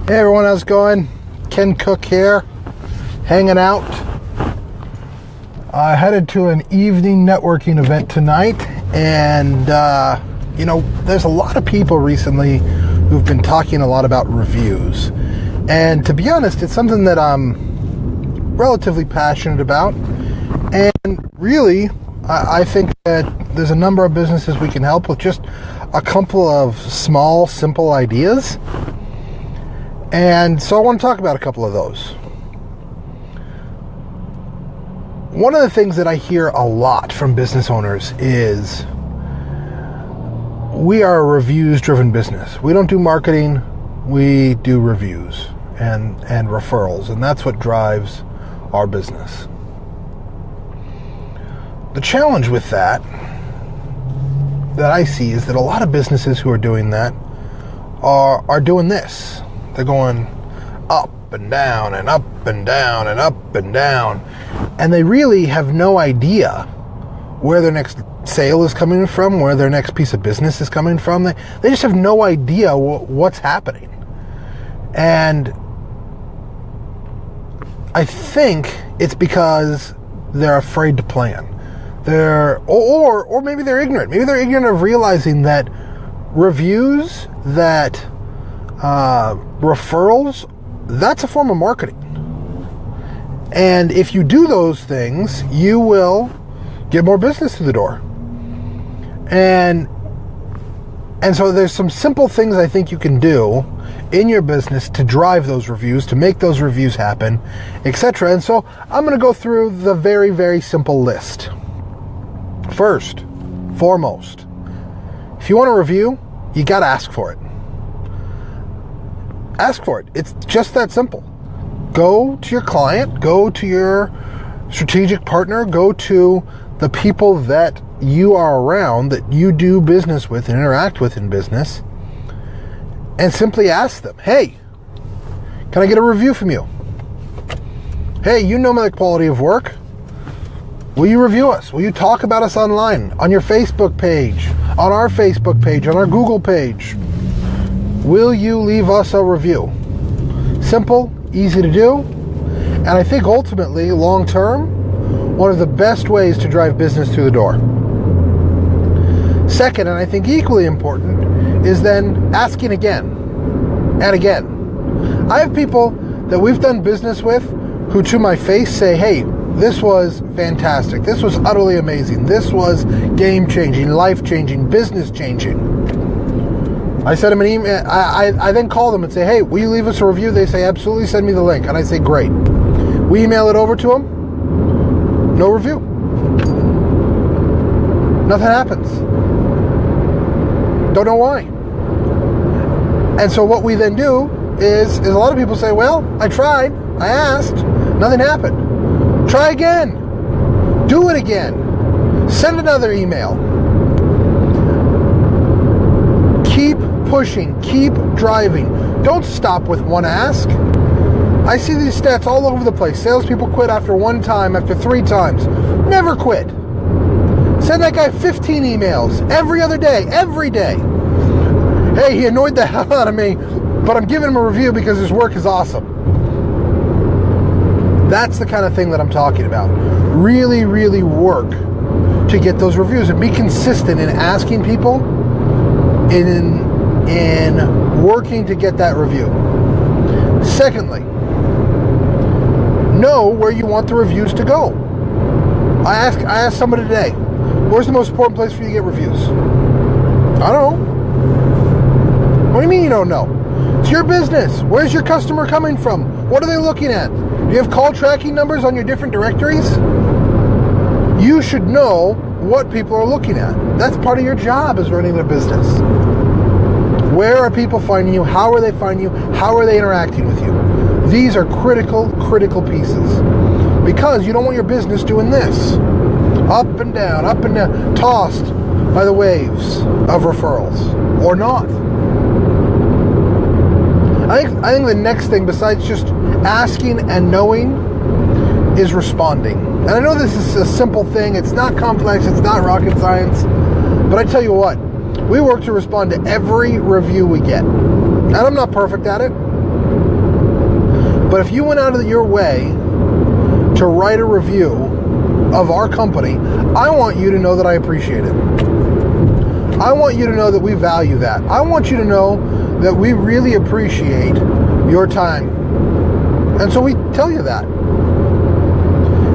Hey everyone, how's it going? Ken Cook here, hanging out. I headed to an evening networking event tonight, and there's a lot of people recently who've been talking a lot about reviews. And to be honest, it's something that I'm relatively passionate about. And really, I think that there's a number of businesses we can help with just a couple of small, simple ideas. And so I want to talk about a couple of those. One of the things that I hear a lot from business owners is we are a reviews-driven business. We don't do marketing, we do reviews and referrals, and that's what drives our business. The challenge with that I see is that a lot of businesses who are doing that are doing this. They're going up and down and up and down and up and down. And they really have no idea where their next sale is coming from, where their next piece of business is coming from. They just have no idea what's happening. And I think it's because they're afraid to plan. Or maybe they're ignorant. Maybe they're ignorant of realizing that reviews, that referrals, that's a form of marketing. And if you do those things, you will get more business through the door. And so there's some simple things I think you can do in your business to drive those reviews, to make those reviews happen, etc. And so I'm going to go through the very, very simple list. First, foremost, if you want a review, you got to ask for it. Ask for it. It's just that simple. Go to your client, go to your strategic partner, go to the people that you are around, that you do business with and interact with in business, and simply ask them, hey, can I get a review from you? Hey, you know my quality of work. Will you review us? Will you talk about us online, on your Facebook page, on our Facebook page, on our Google page? Will you leave us a review? Simple, easy to do, and I think ultimately, long term, one of the best ways to drive business through the door. Second, and I think equally important, is then asking again and again. I have people that we've done business with who to my face say, hey, this was fantastic. This was utterly amazing. This was game-changing, life-changing, business-changing. I send them an email. I then call them and say, hey, will you leave us a review? They say, absolutely, send me the link. And I say, great. We email it over to them. No review. Nothing happens. Don't know why. And so what we then do is a lot of people say, well, I tried. I asked. Nothing happened. Try again. Do it again. Send another email. Keep pushing, keep driving. Don't stop with one ask. I see these stats all over the place. Salespeople quit after one time, after 3 times. Never quit. Send that guy 15 emails every other day, every day. Hey, he annoyed the hell out of me, but I'm giving him a review because his work is awesome. That's the kind of thing that I'm talking about. Really, really work to get those reviews and be consistent in asking people, in working to get that review. Secondly, know where you want the reviews to go. I asked somebody today, where's the most important place for you to get reviews? I don't know. What do you mean you don't know? It's your business. Where's your customer coming from? What are they looking at? Do you have call tracking numbers on your different directories? You should know what people are looking at. That's part of your job as running a business. Where are people finding you? How are they finding you? How are they interacting with you? These are critical pieces. Because you don't want your business doing this. Up and down, tossed by the waves of referrals. Or not. I think the next thing, besides just asking and knowing, is responding. And I know this is a simple thing. It's not complex. It's not rocket science. But I tell you what, we work to respond to every review we get. And I'm not perfect at it. But if you went out of your way to write a review of our company, I want you to know that I appreciate it. I want you to know that we value that. I want you to know that we really appreciate your time. And so we tell you that.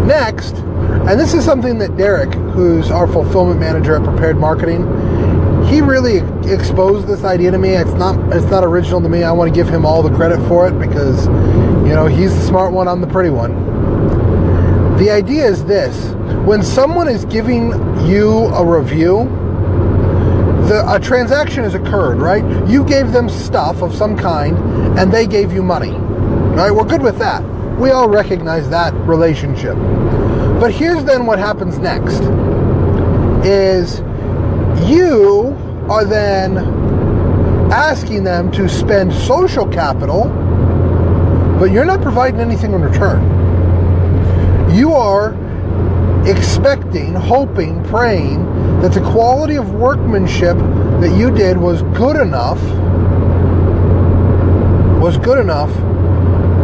Next, and this is something that Derek, who's our fulfillment manager at Prepared Marketing, he really exposed this idea to me. It's not original to me. I want to give him all the credit for it because, he's the smart one, I'm the pretty one. The idea is this: when someone is giving you a review, a transaction has occurred, right? You gave them stuff of some kind and they gave you money, right? We're good with that. We all recognize that relationship. But here's then what happens next is you are then asking them to spend social capital, but you're not providing anything in return. You are expecting, hoping, praying that the quality of workmanship that you did was good enough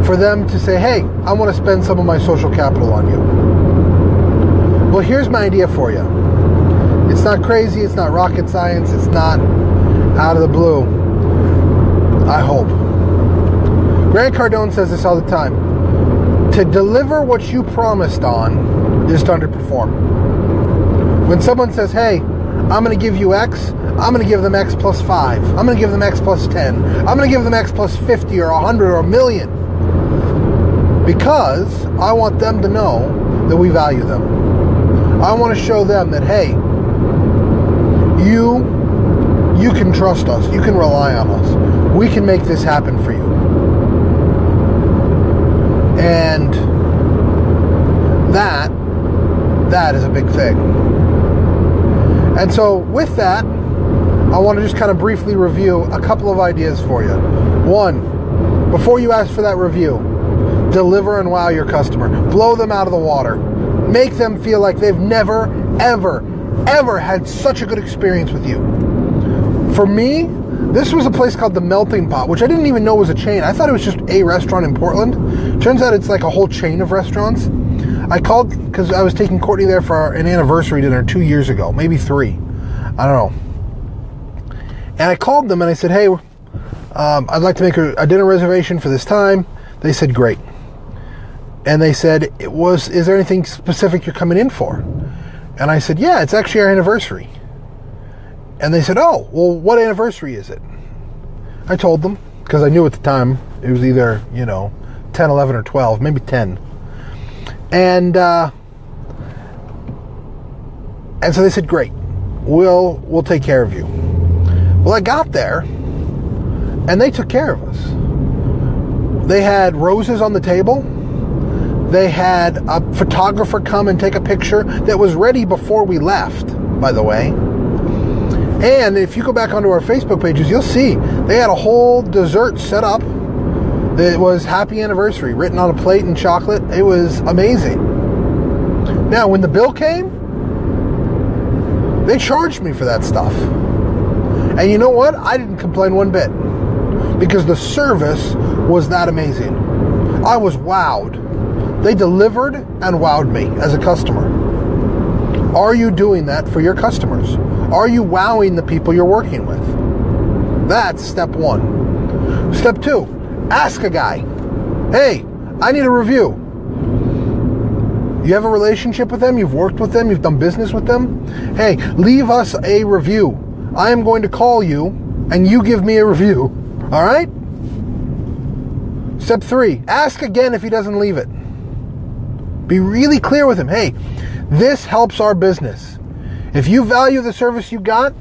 for them to say, hey, I want to spend some of my social capital on you. Well, here's my idea for you. It's not crazy, it's not rocket science, it's not out of the blue. I hope. Grant Cardone says this all the time. To deliver what you promised on is to underperform. When someone says, hey, I'm going to give you X, I'm going to give them X plus 5. I'm going to give them X plus 10. I'm going to give them X plus 50 or 100 or 1,000,000. Because I want them to know that we value them. I want to show them that, hey, you can trust us. You can rely on us. We can make this happen for you. And that is a big thing. And so with that, I want to just kind of briefly review a couple of ideas for you. One, before you ask for that review, deliver and wow your customer. Blow them out of the water. Make them feel like they've never, ever had such a good experience with you. For me, this was a place called The Melting Pot, which I didn't even know was a chain. I thought it was just a restaurant in Portland. Turns out it's like a whole chain of restaurants. I called because I was taking Courtney there for an anniversary dinner 2 years ago, maybe 3. I don't know. And I called them and I said, hey, I'd like to make a dinner reservation for this time. They said, great. And they said, is there anything specific you're coming in for? And I said, yeah, it's actually our anniversary. And they said, oh, well, what anniversary is it? I told them, because I knew at the time it was either, 10, 11, or 12, maybe 10. And so they said, great, we'll take care of you. Well, I got there, and they took care of us. They had roses on the table. They had a photographer come and take a picture that was ready before we left, by the way. And if you go back onto our Facebook pages, you'll see they had a whole dessert set up that was happy anniversary written on a plate in chocolate. It was amazing. Now, when the bill came, they charged me for that stuff. And you know what? I didn't complain one bit because the service was that amazing. I was wowed. They delivered and wowed me as a customer. Are you doing that for your customers? Are you wowing the people you're working with? That's step 1. Step 2, ask a guy, hey, I need a review. You have a relationship with them, you've worked with them, you've done business with them. Hey, leave us a review. I am going to call you and you give me a review. All right? Step 3, ask again if he doesn't leave it. Be really clear with him. Hey, this helps our business. If you value the service you got,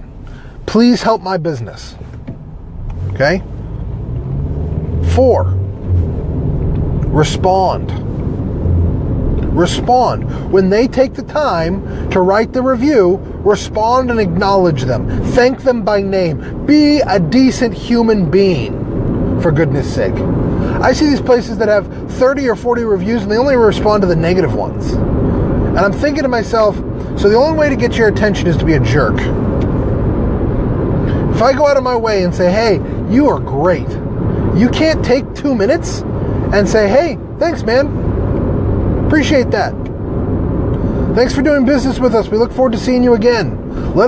please help my business. Okay? 4, respond. Respond. When they take the time to write the review, respond and acknowledge them. Thank them by name. Be a decent human being, for goodness sake. I see these places that have 30 or 40 reviews and they only respond to the negative ones. And I'm thinking to myself, so the only way to get your attention is to be a jerk. If I go out of my way and say, hey, you are great. You can't take 2 minutes and say, hey, thanks, man. Appreciate that. Thanks for doing business with us. We look forward to seeing you again. Let